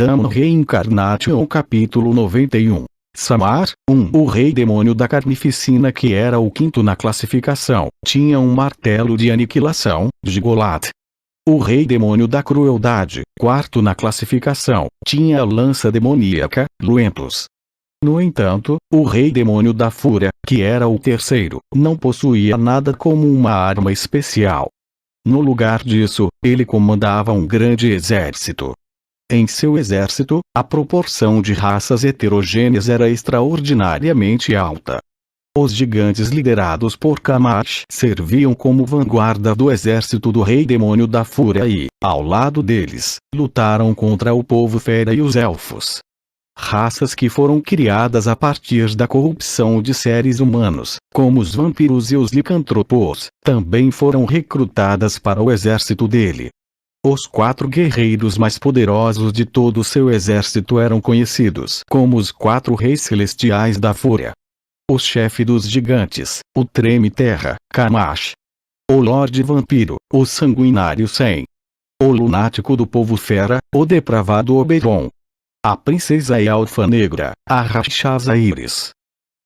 Gundam Reincarnation capítulo 91. Samar, o rei demônio da carnificina, que era o quinto na classificação, tinha um martelo de aniquilação, Gigolat. O rei demônio da crueldade, quarto na classificação, tinha a lança demoníaca, Luentus. No entanto, o rei demônio da fúria, que era o terceiro, não possuía nada como uma arma especial. No lugar disso, ele comandava um grande exército. Em seu exército, a proporção de raças heterogêneas era extraordinariamente alta. Os gigantes liderados por Kamash serviam como vanguarda do exército do rei demônio da fúria e, ao lado deles, lutaram contra o povo fera e os elfos. Raças que foram criadas a partir da corrupção de seres humanos, como os vampiros e os licantropos, também foram recrutadas para o exército dele. Os 4 guerreiros mais poderosos de todo o seu exército eram conhecidos como os 4 reis celestiais da fúria. O chefe dos gigantes, o treme-terra, Kamash. O lorde vampiro, o sanguinário Sem. O lunático do povo fera, o depravado Oberon. A princesa e alfa negra, a Rakshasa Iris.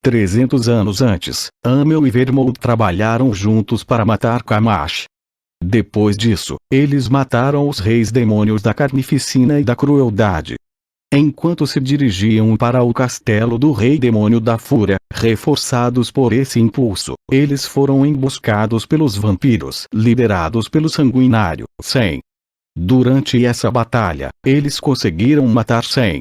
300 anos antes, Amel e Vermouth trabalharam juntos para matar Kamash. Depois disso, eles mataram os reis demônios da carnificina e da crueldade. Enquanto se dirigiam para o castelo do rei demônio da fúria, reforçados por esse impulso, eles foram emboscados pelos vampiros, liderados pelo sanguinário, Sem. Durante essa batalha, eles conseguiram matar Sem.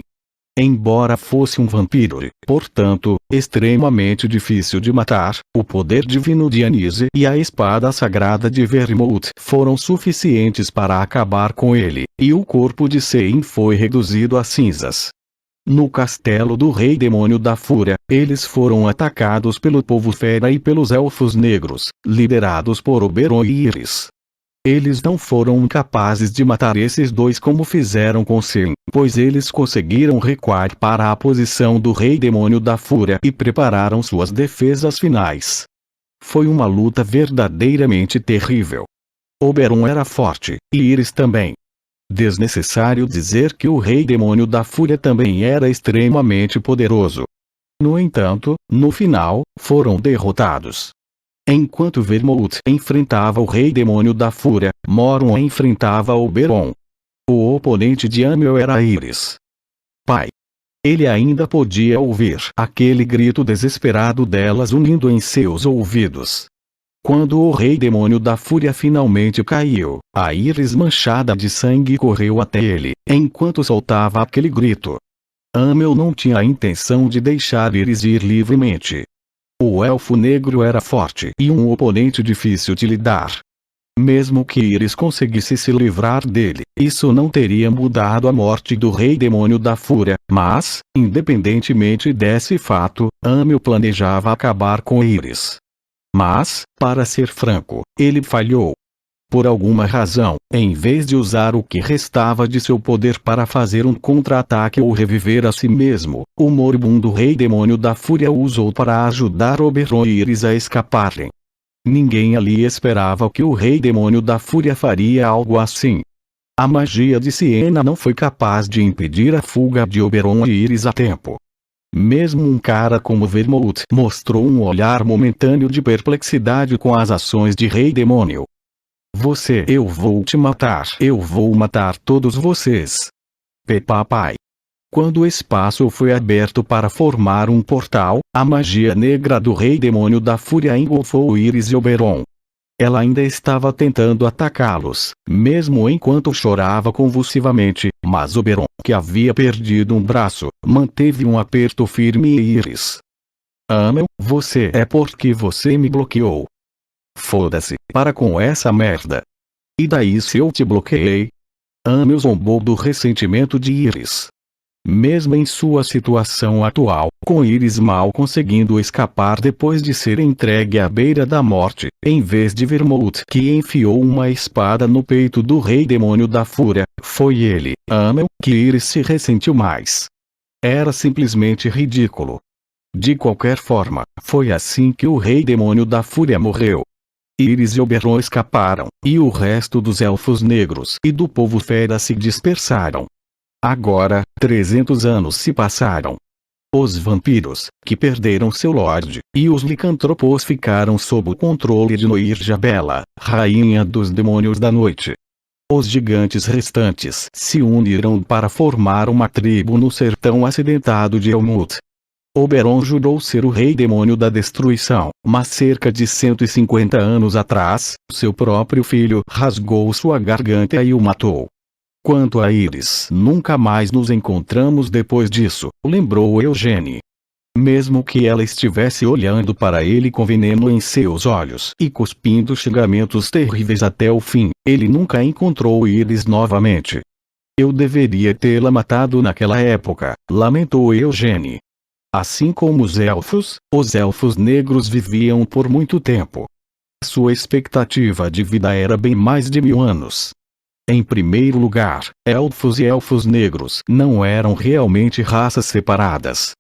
Embora fosse um vampiro e, portanto, extremamente difícil de matar, o poder divino de Anise e a espada sagrada de Vermouth foram suficientes para acabar com ele, e o corpo de Sein foi reduzido a cinzas. No castelo do rei demônio da fúria, eles foram atacados pelo povo fera e pelos elfos negros, liderados por Oberon e Iris. Eles não foram capazes de matar esses dois como fizeram com Sein, pois eles conseguiram recuar para a posição do rei demônio da fúria e prepararam suas defesas finais. Foi uma luta verdadeiramente terrível. Oberon era forte, e Iris também. Desnecessário dizer que o rei demônio da fúria também era extremamente poderoso. No entanto, no final, foram derrotados. Enquanto Vermouth enfrentava o rei demônio da fúria, Moron enfrentava Oberon. O oponente de Amel era Iris. Pai. Ele ainda podia ouvir aquele grito desesperado delas unindo em seus ouvidos. Quando o rei demônio da fúria finalmente caiu, a Iris manchada de sangue correu até ele, enquanto soltava aquele grito. Amel não tinha a intenção de deixar Iris ir livremente. O elfo negro era forte e um oponente difícil de lidar. Mesmo que Iris conseguisse se livrar dele, isso não teria mudado a morte do rei demônio da fúria, mas, independentemente desse fato, Amel planejava acabar com Iris. Mas, para ser franco, ele falhou. Por alguma razão, em vez de usar o que restava de seu poder para fazer um contra-ataque ou reviver a si mesmo, o moribundo rei demônio da fúria o usou para ajudar Oberon e Iris a escaparem. Ninguém ali esperava que o rei demônio da fúria faria algo assim. A magia de Siena não foi capaz de impedir a fuga de Oberon e Iris a tempo. Mesmo um cara como Vermouth mostrou um olhar momentâneo de perplexidade com as ações de rei demônio. Eu vou te matar. Eu vou matar todos vocês. Papai. Quando o espaço foi aberto para formar um portal, a magia negra do rei demônio da fúria engolfou Iris e Oberon. Ela ainda estava tentando atacá-los, mesmo enquanto chorava convulsivamente, mas Oberon, que havia perdido um braço, manteve um aperto firme em Iris. Amel, é porque você me bloqueou. Foda-se, para com essa merda. E daí se eu te bloqueei? Amel zombou do ressentimento de Iris. Mesmo em sua situação atual, com Iris mal conseguindo escapar depois de ser entregue à beira da morte, em vez de Vermouth que enfiou uma espada no peito do rei demônio da fúria, foi ele, Amel, que Iris se ressentiu mais. Era simplesmente ridículo. De qualquer forma, foi assim que o rei demônio da fúria morreu. Iris e Oberon escaparam, e o resto dos elfos negros e do povo fera se dispersaram. Agora, 300 anos se passaram. Os vampiros, que perderam seu Lorde, e os licântropos ficaram sob o controle de Noirjabela, rainha dos demônios da noite. Os gigantes restantes se uniram para formar uma tribo no sertão acidentado de Elmut. Oberon jurou ser o rei demônio da destruição, mas cerca de 150 anos atrás, seu próprio filho rasgou sua garganta e o matou. Quanto a Iris, nunca mais nos encontramos depois disso, lembrou Eugênie. Mesmo que ela estivesse olhando para ele com veneno em seus olhos e cuspindo xingamentos terríveis até o fim, ele nunca encontrou Iris novamente. Eu deveria tê-la matado naquela época, lamentou Eugênie. Assim como os elfos negros viviam por muito tempo. Sua expectativa de vida era bem mais de 1000 anos. Em primeiro lugar, elfos e elfos negros não eram realmente raças separadas.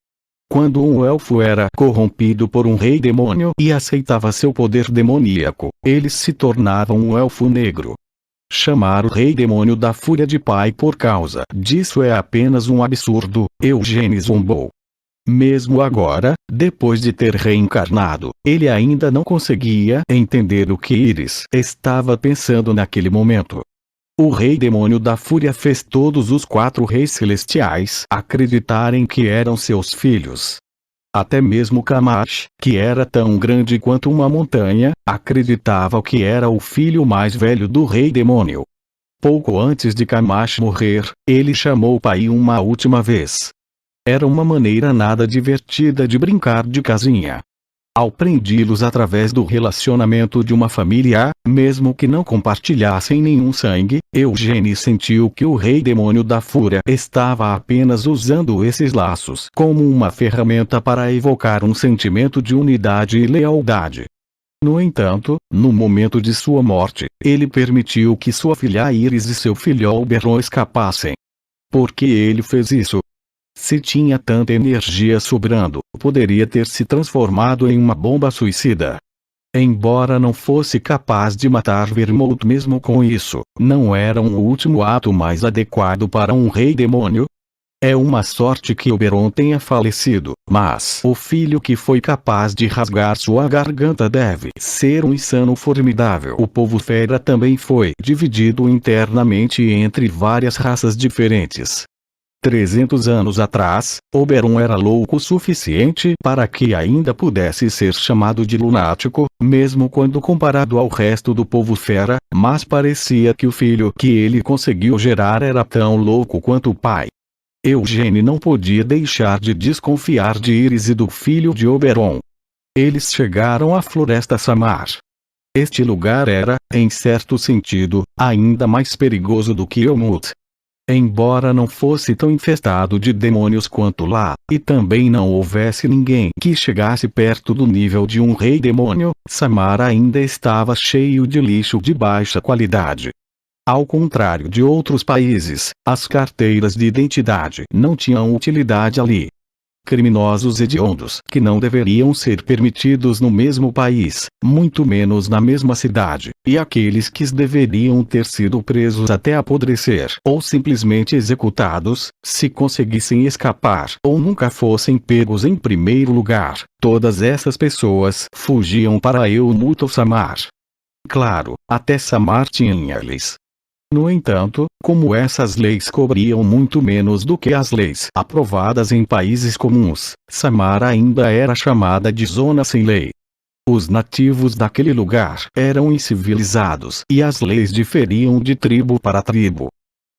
Quando um elfo era corrompido por um rei demônio e aceitava seu poder demoníaco, eles se tornavam um elfo negro. Chamar o rei demônio da fúria de pai por causa disso é apenas um absurdo, Eugênie zombou. Mesmo agora, depois de ter reencarnado, ele ainda não conseguia entender o que Iris estava pensando naquele momento. O rei demônio da fúria fez todos os 4 reis celestiais acreditarem que eram seus filhos. Até mesmo Kamash, que era tão grande quanto uma montanha, acreditava que era o filho mais velho do rei demônio. Pouco antes de Kamash morrer, ele chamou o pai uma última vez. Era uma maneira nada divertida de brincar de casinha. Ao prendi-los através do relacionamento de uma família, mesmo que não compartilhassem nenhum sangue, Eugênie sentiu que o rei demônio da fúria estava apenas usando esses laços como uma ferramenta para evocar um sentimento de unidade e lealdade. No entanto, no momento de sua morte, ele permitiu que sua filha Iris e seu filho Oberon escapassem. Por que ele fez isso? Se tinha tanta energia sobrando, poderia ter se transformado em uma bomba suicida. Embora não fosse capaz de matar Vermouth mesmo com isso, não era o último ato mais adequado para um rei demônio? É uma sorte que Oberon tenha falecido, mas o filho que foi capaz de rasgar sua garganta deve ser um insano formidável. O povo fera também foi dividido internamente entre várias raças diferentes. 300 anos atrás, Oberon era louco o suficiente para que ainda pudesse ser chamado de lunático, mesmo quando comparado ao resto do povo fera, mas parecia que o filho que ele conseguiu gerar era tão louco quanto o pai. Eugênie não podia deixar de desconfiar de Iris e do filho de Oberon. Eles chegaram à Floresta Samar. Este lugar era, em certo sentido, ainda mais perigoso do que Elmut. Embora não fosse tão infestado de demônios quanto lá, e também não houvesse ninguém que chegasse perto do nível de um rei demônio, Samar ainda estava cheio de lixo de baixa qualidade. Ao contrário de outros países, as carteiras de identidade não tinham utilidade ali. Criminosos hediondos que não deveriam ser permitidos no mesmo país, muito menos na mesma cidade, e aqueles que deveriam ter sido presos até apodrecer ou simplesmente executados, se conseguissem escapar ou nunca fossem pegos em primeiro lugar, todas essas pessoas fugiam para Elmut ou Samar. Claro, até Samar tinha leis. No entanto, como essas leis cobriam muito menos do que as leis aprovadas em países comuns, Samar ainda era chamada de zona sem lei. Os nativos daquele lugar eram incivilizados e as leis diferiam de tribo para tribo.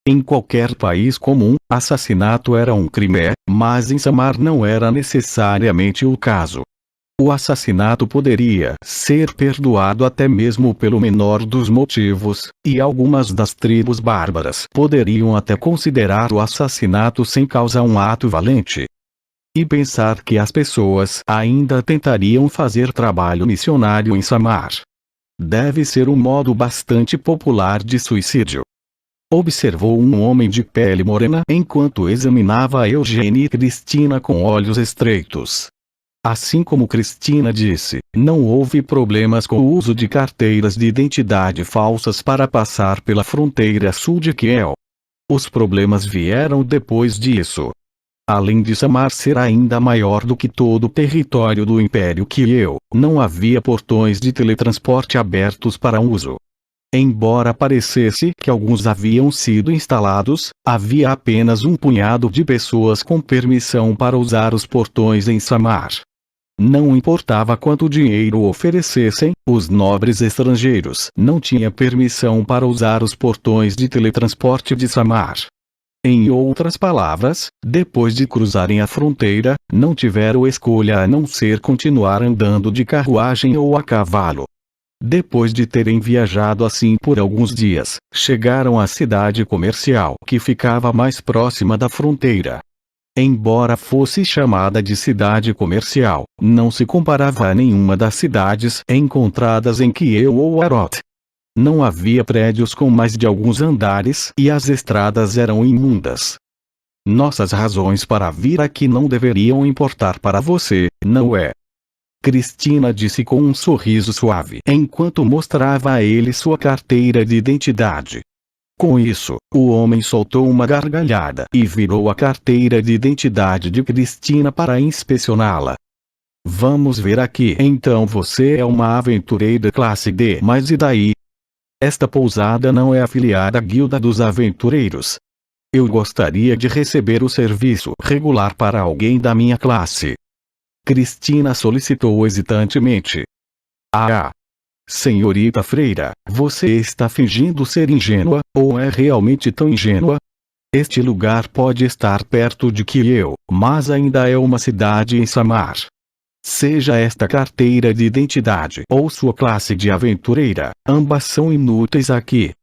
Em qualquer país comum, assassinato era um crime, mas em Samar não era necessariamente o caso. O assassinato poderia ser perdoado até mesmo pelo menor dos motivos, e algumas das tribos bárbaras poderiam até considerar o assassinato sem causa um ato valente. E pensar que as pessoas ainda tentariam fazer trabalho missionário em Samar. Deve ser um modo bastante popular de suicídio. Observou um homem de pele morena enquanto examinava Eugênie e Cristina com olhos estreitos. Assim como Cristina disse, não houve problemas com o uso de carteiras de identidade falsas para passar pela fronteira sul de Kiel. Os problemas vieram depois disso. Além de Samar ser ainda maior do que todo o território do Império Kyo, não havia portões de teletransporte abertos para uso. Embora parecesse que alguns haviam sido instalados, havia apenas um punhado de pessoas com permissão para usar os portões em Samar. Não importava quanto dinheiro oferecessem, os nobres estrangeiros não tinham permissão para usar os portões de teletransporte de Samar. Em outras palavras, depois de cruzarem a fronteira, não tiveram escolha a não ser continuar andando de carruagem ou a cavalo. Depois de terem viajado assim por alguns dias, chegaram à cidade comercial que ficava mais próxima da fronteira. Embora fosse chamada de cidade comercial, não se comparava a nenhuma das cidades encontradas em Kyo ou Arot. Não havia prédios com mais de alguns andares e as estradas eram imundas. Nossas razões para vir aqui não deveriam importar para você, não é? Cristina disse com um sorriso suave enquanto mostrava a ele sua carteira de identidade. Com isso, o homem soltou uma gargalhada e virou a carteira de identidade de Cristina para inspecioná-la. Vamos ver aqui. Então você é uma aventureira classe D, mas e daí? Esta pousada não é afiliada à Guilda dos Aventureiros. Eu gostaria de receber o serviço regular para alguém da minha classe. Cristina solicitou hesitantemente. Senhorita Freira, você está fingindo ser ingênua, ou é realmente tão ingênua? Este lugar pode estar perto de Kyo, mas ainda é uma cidade em Samar. Seja esta carteira de identidade ou sua classe de aventureira, ambas são inúteis aqui.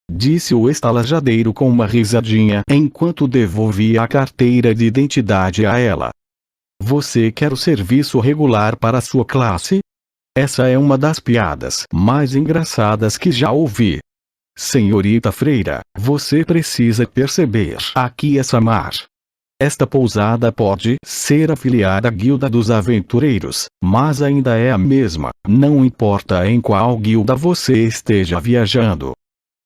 Disse o estalajadeiro com uma risadinha enquanto devolvia a carteira de identidade a ela. Você quer o serviço regular para sua classe? Essa é uma das piadas mais engraçadas que já ouvi. Senhorita Freira, você precisa perceber. Aqui é Samar. Esta pousada pode ser afiliada à Guilda dos Aventureiros, mas ainda é a mesma, não importa em qual guilda você esteja viajando.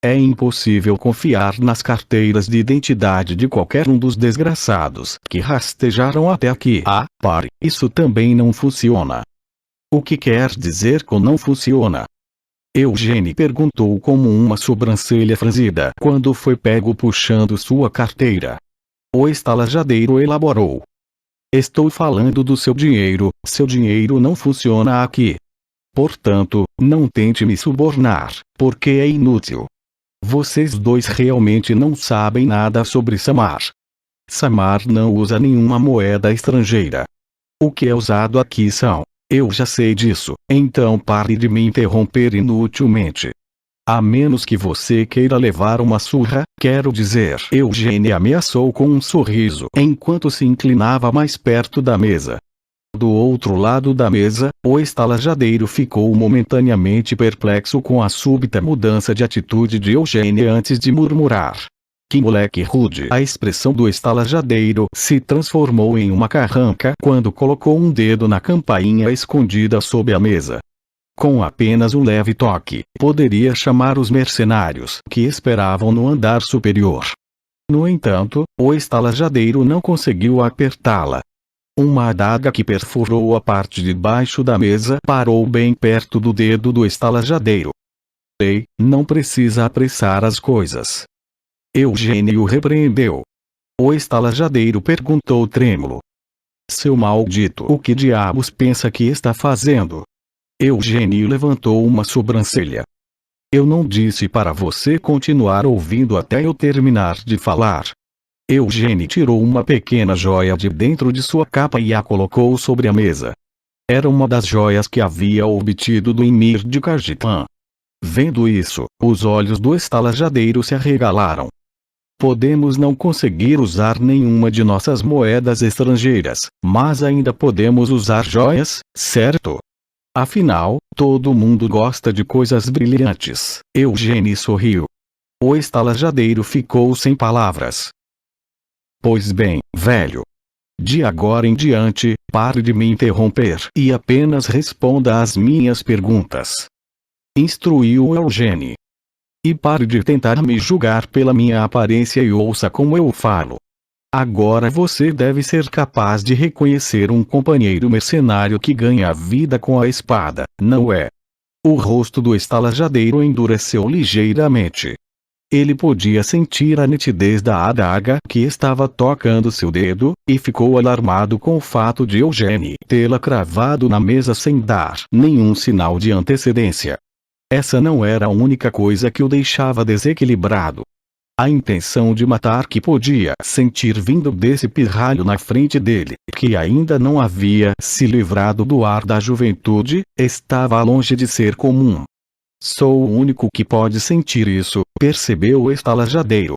É impossível confiar nas carteiras de identidade de qualquer um dos desgraçados que rastejaram até aqui. Pare, isso também não funciona. O que quer dizer com não funciona? Eugênie perguntou como uma sobrancelha franzida quando foi pego puxando sua carteira. O estalajadeiro elaborou. Estou falando do seu dinheiro não funciona aqui. Portanto, não tente me subornar, porque é inútil. Vocês dois realmente não sabem nada sobre Samar. Samar não usa nenhuma moeda estrangeira. O que é usado aqui são... Eu já sei disso, então pare de me interromper inutilmente. A menos que você queira levar uma surra, quero dizer. Eugênie ameaçou com um sorriso enquanto se inclinava mais perto da mesa. Do outro lado da mesa, o estalajadeiro ficou momentaneamente perplexo com a súbita mudança de atitude de Eugênie antes de murmurar. Que moleque rude! A expressão do estalajadeiro se transformou em uma carranca quando colocou um dedo na campainha escondida sob a mesa. Com apenas um leve toque, poderia chamar os mercenários que esperavam no andar superior. No entanto, o estalajadeiro não conseguiu apertá-la. Uma adaga que perfurou a parte de baixo da mesa parou bem perto do dedo do estalajadeiro. Ei, não precisa apressar as coisas. Eugênie o repreendeu. O estalajadeiro perguntou trêmulo. Seu maldito, o que diabos pensa que está fazendo? Eugênie levantou uma sobrancelha. Eu não disse para você continuar ouvindo até eu terminar de falar. Eugênie tirou uma pequena joia de dentro de sua capa e a colocou sobre a mesa. Era uma das joias que havia obtido do Emir de Kajipan. Vendo isso, os olhos do estalajadeiro se arregalaram. Podemos não conseguir usar nenhuma de nossas moedas estrangeiras, mas ainda podemos usar joias, certo? Afinal, todo mundo gosta de coisas brilhantes. Eugênie sorriu. O estalajadeiro ficou sem palavras. Pois bem, velho. De agora em diante, pare de me interromper e apenas responda às minhas perguntas. Instruiu Eugênie. e pare de tentar me julgar pela minha aparência e ouça como eu falo. Agora você deve ser capaz de reconhecer um companheiro mercenário que ganha a vida com a espada, não é? O rosto do estalajadeiro endureceu ligeiramente. Ele podia sentir a nitidez da adaga que estava tocando seu dedo, e ficou alarmado com o fato de Eugênie tê-la cravado na mesa sem dar nenhum sinal de antecedência. Essa não era a única coisa que o deixava desequilibrado. A intenção de matar que podia sentir vindo desse pirralho na frente dele, que ainda não havia se livrado do ar da juventude, estava longe de ser comum. Sou o único que pode sentir isso, percebeu o estalajadeiro.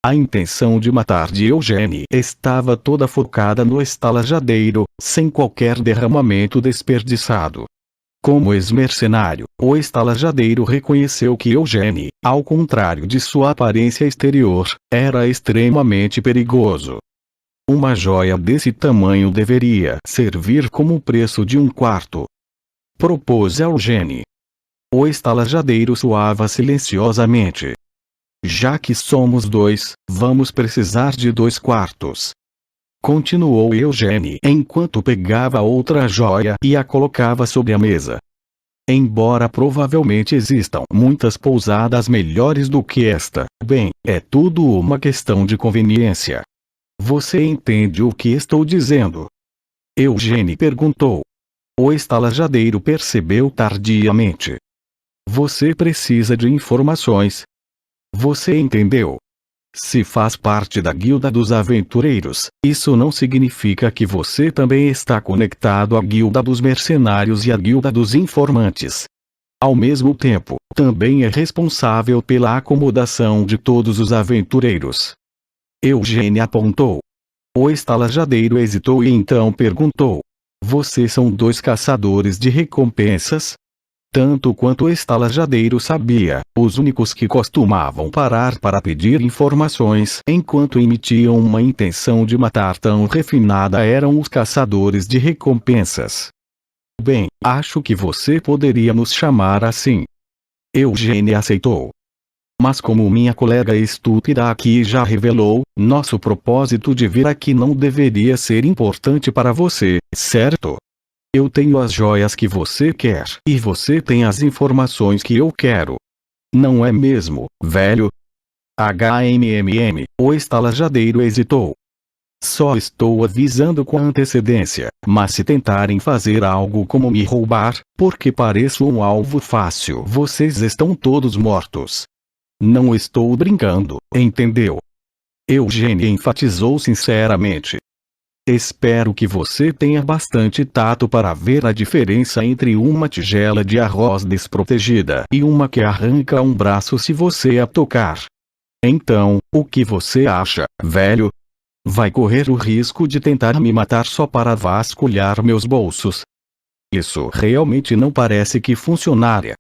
A intenção de matar de Eugênie estava toda focada no estalajadeiro, sem qualquer derramamento desperdiçado. Como ex-mercenário, o estalajadeiro reconheceu que Eugênie, ao contrário de sua aparência exterior, era extremamente perigoso. Uma joia desse tamanho deveria servir como o preço de um quarto. Propôs Eugênie. O estalajadeiro suava silenciosamente. Já que somos dois, vamos precisar de 2 quartos. Continuou Eugênie enquanto pegava outra joia e a colocava sobre a mesa. Embora provavelmente existam muitas pousadas melhores do que esta, bem, é tudo uma questão de conveniência. Você entende o que estou dizendo? Eugênie perguntou. O estalajadeiro percebeu tardiamente. Você precisa de informações. Você entendeu? Se faz parte da Guilda dos Aventureiros, isso não significa que você também está conectado à Guilda dos Mercenários e à Guilda dos Informantes. Ao mesmo tempo, também é responsável pela acomodação de todos os aventureiros. Eugênie apontou. O estalajadeiro hesitou e então perguntou. Vocês são 2 caçadores de recompensas? Tanto quanto o estalajadeiro sabia, os únicos que costumavam parar para pedir informações enquanto emitiam uma intenção de matar tão refinada eram os caçadores de recompensas. Bem, acho que você poderia nos chamar assim. Eugênie aceitou. Mas como minha colega estúpida aqui já revelou, nosso propósito de vir aqui não deveria ser importante para você, certo? Eu tenho as joias que você quer, e você tem as informações que eu quero. Não é mesmo, velho? O estalajadeiro hesitou. Só estou avisando com antecedência, mas se tentarem fazer algo como me roubar, porque pareço um alvo fácil, vocês estão todos mortos. Não estou brincando, entendeu? Eugênie enfatizou sinceramente. Espero que você tenha bastante tato para ver a diferença entre uma tigela de arroz desprotegida e uma que arranca um braço se você a tocar. Então, o que você acha, velho? Vai correr o risco de tentar me matar só para vasculhar meus bolsos? Isso realmente não parece que funcionaria.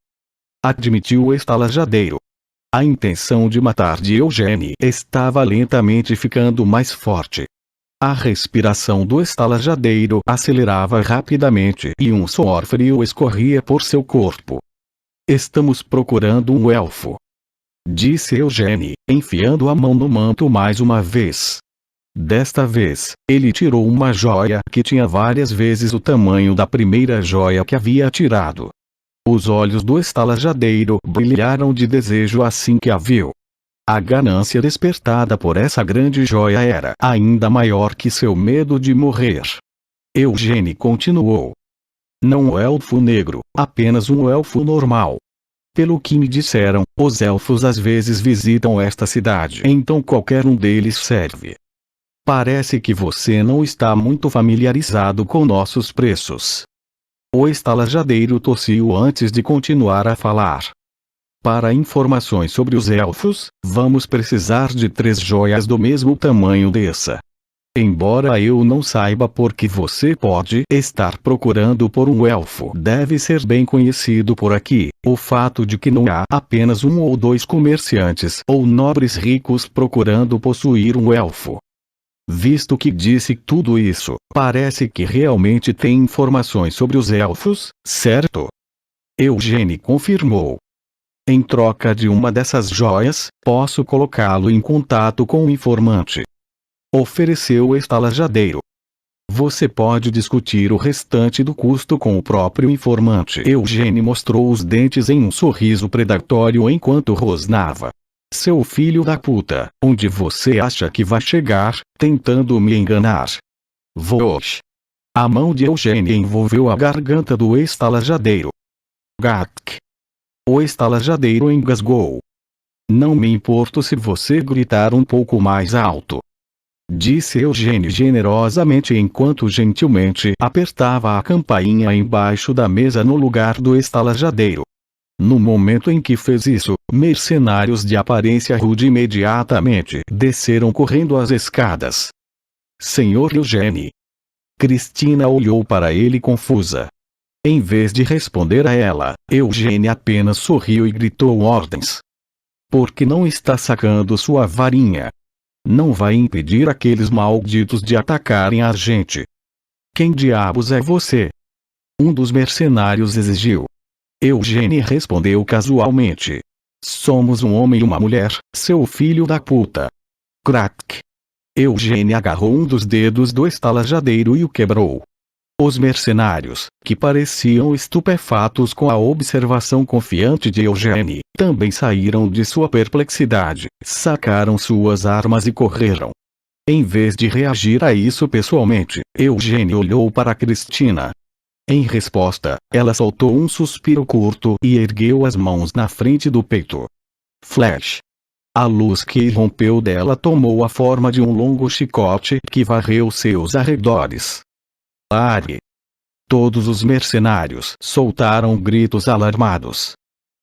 Admitiu o estalajadeiro. A intenção de matar de Eugênie estava lentamente ficando mais forte. A respiração do estalajadeiro acelerava rapidamente e um suor frio escorria por seu corpo. Estamos procurando um elfo, disse Eugênie, enfiando a mão no manto mais uma vez. Desta vez, ele tirou uma joia que tinha várias vezes o tamanho da primeira joia que havia tirado. Os olhos do estalajadeiro brilharam de desejo assim que a viu. A ganância despertada por essa grande joia era ainda maior que seu medo de morrer. Eugênie continuou. Não um elfo negro, apenas um elfo normal. Pelo que me disseram, os elfos às vezes visitam esta cidade, então qualquer um deles serve. Parece que você não está muito familiarizado com nossos preços. O estalajadeiro tossiu antes de continuar a falar. Para informações sobre os elfos, vamos precisar de 3 joias do mesmo tamanho dessa. Embora eu não saiba por que você pode estar procurando por um elfo deve ser bem conhecido por aqui, o fato de que não há apenas 1 ou 2 comerciantes ou nobres ricos procurando possuir um elfo. Visto que disse tudo isso, parece que realmente tem informações sobre os elfos, certo? Eugênie confirmou. Em troca de uma dessas joias, posso colocá-lo em contato com o informante. Ofereceu o estalajadeiro. Você pode discutir o restante do custo com o próprio informante. Eugênio mostrou os dentes em um sorriso predatório enquanto rosnava. Seu filho da puta, onde você acha que vai chegar, tentando me enganar? Vosh. A mão de Eugênio envolveu a garganta do estalajadeiro. Gatk. O estalajadeiro engasgou. Não me importo se você gritar um pouco mais alto, disse Eugênio generosamente enquanto gentilmente apertava a campainha embaixo da mesa no lugar do estalajadeiro. No momento em que fez isso, mercenários de aparência rude imediatamente desceram correndo as escadas. Senhor Eugênio. Cristina olhou para ele confusa. Em vez de responder a ela, Eugênio apenas sorriu e gritou ordens. Por que não está sacando sua varinha? Não vai impedir aqueles malditos de atacarem a gente. Quem diabos é você? Um dos mercenários exigiu. Eugênio respondeu casualmente. Somos um homem e uma mulher, seu filho da puta. Crack. Eugênio agarrou um dos dedos do estalajadeiro e o quebrou. Os mercenários, que pareciam estupefatos com a observação confiante de Eugênio, também saíram de sua perplexidade, sacaram suas armas e correram. Em vez de reagir a isso pessoalmente, Eugênio olhou para Cristina. Em resposta, ela soltou um suspiro curto e ergueu as mãos na frente do peito. Flash. A luz que rompeu dela tomou a forma de um longo chicote que varreu seus arredores. Pare! Todos os mercenários soltaram gritos alarmados.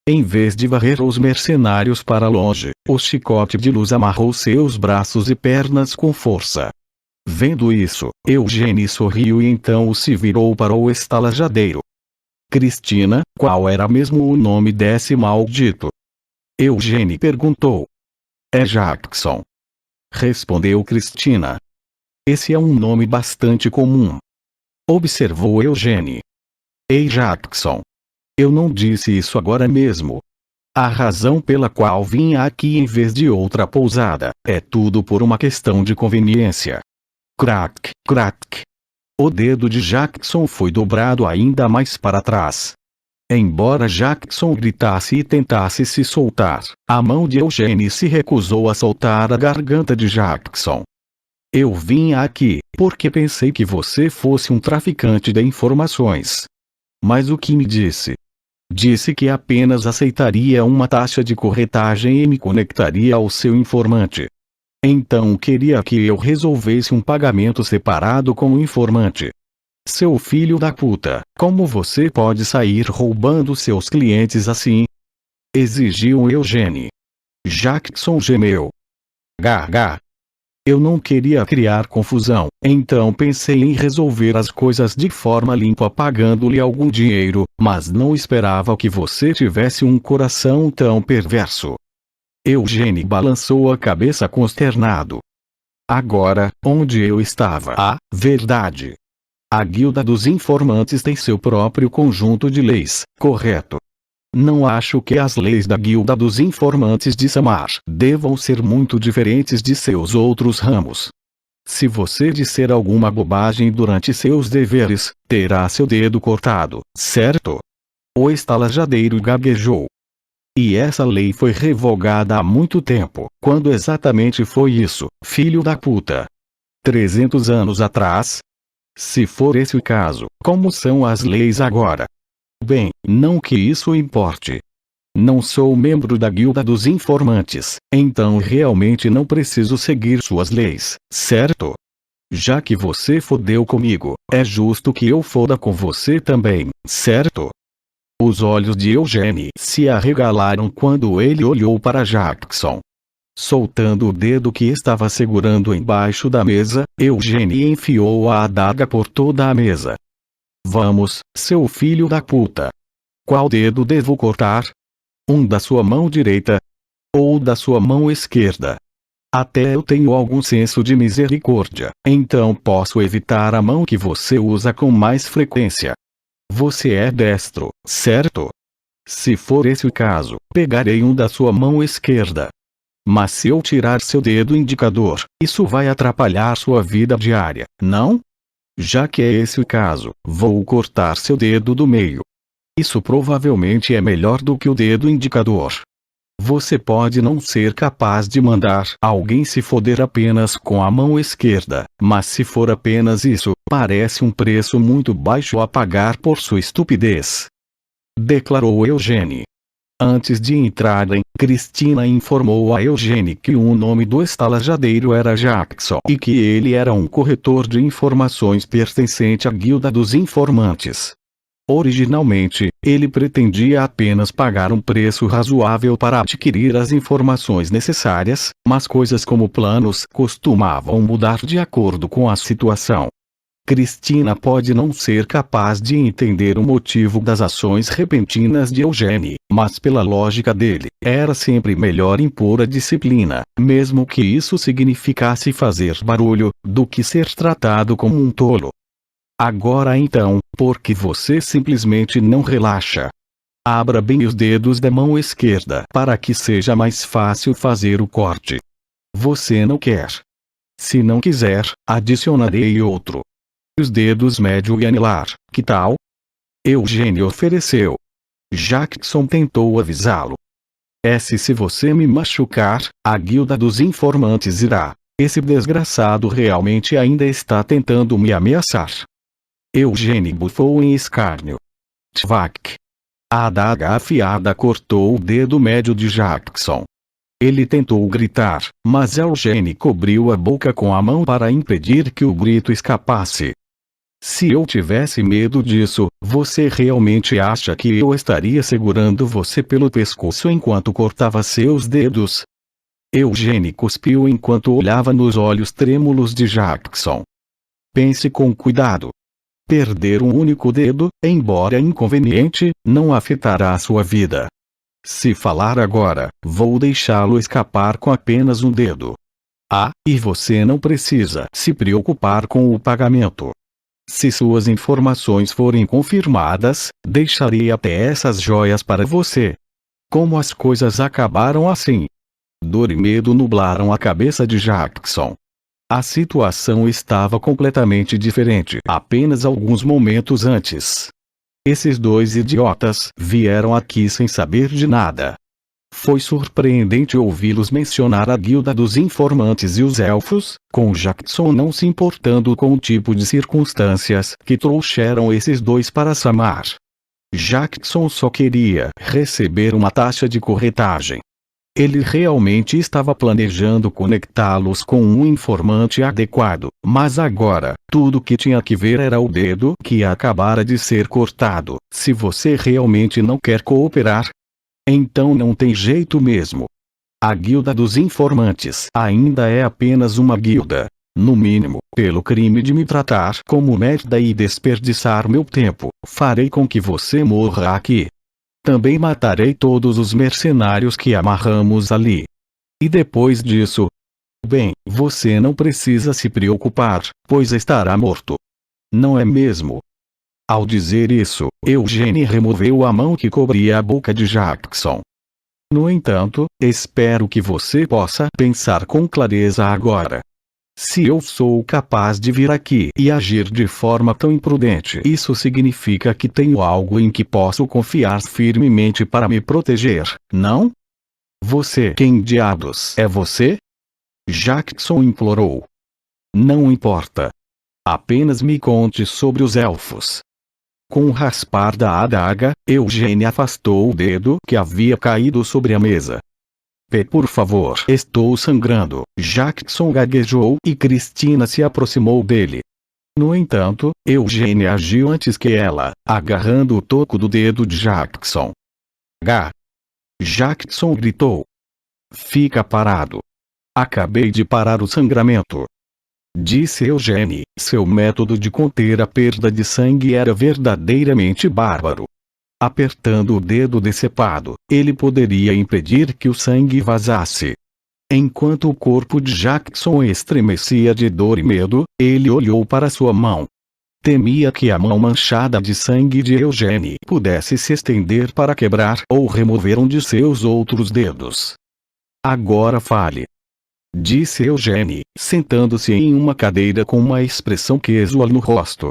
Em vez de varrer os mercenários para longe, o chicote de luz amarrou seus braços e pernas com força. Vendo isso, Eugênio sorriu e então se virou para o estalajadeiro. Cristina, qual era mesmo o nome desse maldito? Eugênio perguntou. É Jackson. Respondeu Cristina. Esse é um nome bastante comum. Observou Eugênio. Ei Jackson. Eu não disse isso agora mesmo. A razão pela qual vim aqui em vez de outra pousada, é tudo por uma questão de conveniência. Crack, crack. O dedo de Jackson foi dobrado ainda mais para trás. Embora Jackson gritasse e tentasse se soltar, a mão de Eugênio se recusou a soltar a garganta de Jackson. Eu vim aqui, porque pensei que você fosse um traficante de informações. Mas o que me disse? Disse que apenas aceitaria uma taxa de corretagem e me conectaria ao seu informante. Então queria que eu resolvesse um pagamento separado com o informante. Seu filho da puta, como você pode sair roubando seus clientes assim? Exigiu Eugênio. Jackson gemeu. Gaga. Eu não queria criar confusão, então pensei em resolver as coisas de forma limpa pagando-lhe algum dinheiro, mas não esperava que você tivesse um coração tão perverso. Eugênio balançou a cabeça consternado. Agora, onde eu estava? Ah, verdade. A Guilda dos Informantes tem seu próprio conjunto de leis, correto? Não acho que as leis da Guilda dos Informantes de Samar devam ser muito diferentes de seus outros ramos. Se você disser alguma bobagem durante seus deveres, terá seu dedo cortado, certo? O estalajadeiro gaguejou. E essa lei foi revogada há muito tempo. Quando exatamente foi isso, filho da puta? 300 anos atrás? Se for esse o caso, como são as leis agora? Bem, não que isso importe. Não sou membro da Guilda dos Informantes, então realmente não preciso seguir suas leis, certo? Já que você fodeu comigo, é justo que eu foda com você também, certo? Os olhos de Eugênio se arregalaram quando ele olhou para Jackson. Soltando o dedo que estava segurando embaixo da mesa, Eugênio enfiou a adaga por toda a mesa. Vamos, seu filho da puta. Qual dedo devo cortar? Um da sua mão direita? Ou da sua mão esquerda? Até eu tenho algum senso de misericórdia, então posso evitar a mão que você usa com mais frequência. Você é destro, certo? Se for esse o caso, pegarei um da sua mão esquerda. Mas se eu tirar seu dedo indicador, isso vai atrapalhar sua vida diária, não? Já que é esse o caso, vou cortar seu dedo do meio. Isso provavelmente é melhor do que o dedo indicador. Você pode não ser capaz de mandar alguém se foder apenas com a mão esquerda, mas se for apenas isso, parece um preço muito baixo a pagar por sua estupidez. Declarou Eugene. Antes de entrarem, Cristina informou a Eugene que o nome do estalajadeiro era Jackson e que ele era um corretor de informações pertencente à Guilda dos Informantes. Originalmente, ele pretendia apenas pagar um preço razoável para adquirir as informações necessárias, mas coisas como planos costumavam mudar de acordo com a situação. Cristina pode não ser capaz de entender o motivo das ações repentinas de Eugene, mas pela lógica dele, era sempre melhor impor a disciplina, mesmo que isso significasse fazer barulho, do que ser tratado como um tolo. Agora então, por que você simplesmente não relaxa? Abra bem os dedos da mão esquerda para que seja mais fácil fazer o corte. Você não quer. Se não quiser, adicionarei outro. Os dedos médio e anelar, que tal? Eugênio ofereceu. Jackson tentou avisá-lo. Se você me machucar, a Guilda dos Informantes irá. Esse desgraçado realmente ainda está tentando me ameaçar. Eugênio bufou em escárnio. Tvac. A adaga afiada cortou o dedo médio de Jackson. Ele tentou gritar, mas Eugênio cobriu a boca com a mão para impedir que o grito escapasse. Se eu tivesse medo disso, você realmente acha que eu estaria segurando você pelo pescoço enquanto cortava seus dedos? Eugênio cuspiu enquanto olhava nos olhos trêmulos de Jackson. Pense com cuidado. Perder um único dedo, embora inconveniente, não afetará a sua vida. Se falar agora, vou deixá-lo escapar com apenas um dedo. E você não precisa se preocupar com o pagamento. Se suas informações forem confirmadas, deixarei até essas joias para você. Como as coisas acabaram assim? Dor e medo nublaram a cabeça de Jackson. A situação estava completamente diferente apenas alguns momentos antes. Esses dois idiotas vieram aqui sem saber de nada. Foi surpreendente ouvi-los mencionar a Guilda dos Informantes e os Elfos, com Jackson não se importando com o tipo de circunstâncias que trouxeram esses dois para Samar. Jackson só queria receber uma taxa de corretagem. Ele realmente estava planejando conectá-los com um informante adequado, mas agora, tudo que tinha que ver era o dedo que acabara de ser cortado. Se você realmente não quer cooperar, então não tem jeito mesmo. A Guilda dos Informantes ainda é apenas uma guilda. No mínimo, pelo crime de me tratar como merda e desperdiçar meu tempo, farei com que você morra aqui. Também matarei todos os mercenários que amarramos ali. E depois disso... Bem, você não precisa se preocupar, pois estará morto. Não é mesmo? Ao dizer isso, Eugênio removeu a mão que cobria a boca de Jackson. No entanto, espero que você possa pensar com clareza agora. Se eu sou capaz de vir aqui e agir de forma tão imprudente, isso significa que tenho algo em que posso confiar firmemente para me proteger, não? Você, quem diabos é você? Jackson implorou. Não importa. Apenas me conte sobre os elfos. Com um raspar da adaga, Eugênio afastou o dedo que havia caído sobre a mesa. Por favor, estou sangrando. Jackson gaguejou e Cristina se aproximou dele. No entanto, Eugênio agiu antes que ela, agarrando o toco do dedo de Jackson. Jackson gritou. Fica parado. Acabei de parar o sangramento. Disse Eugênio, seu método de conter a perda de sangue era verdadeiramente bárbaro. Apertando o dedo decepado, ele poderia impedir que o sangue vazasse. Enquanto o corpo de Jackson estremecia de dor e medo, ele olhou para sua mão. Temia que a mão manchada de sangue de Eugênie pudesse se estender para quebrar ou remover um de seus outros dedos. Agora fale, disse Eugênie, sentando-se em uma cadeira com uma expressão casual no rosto.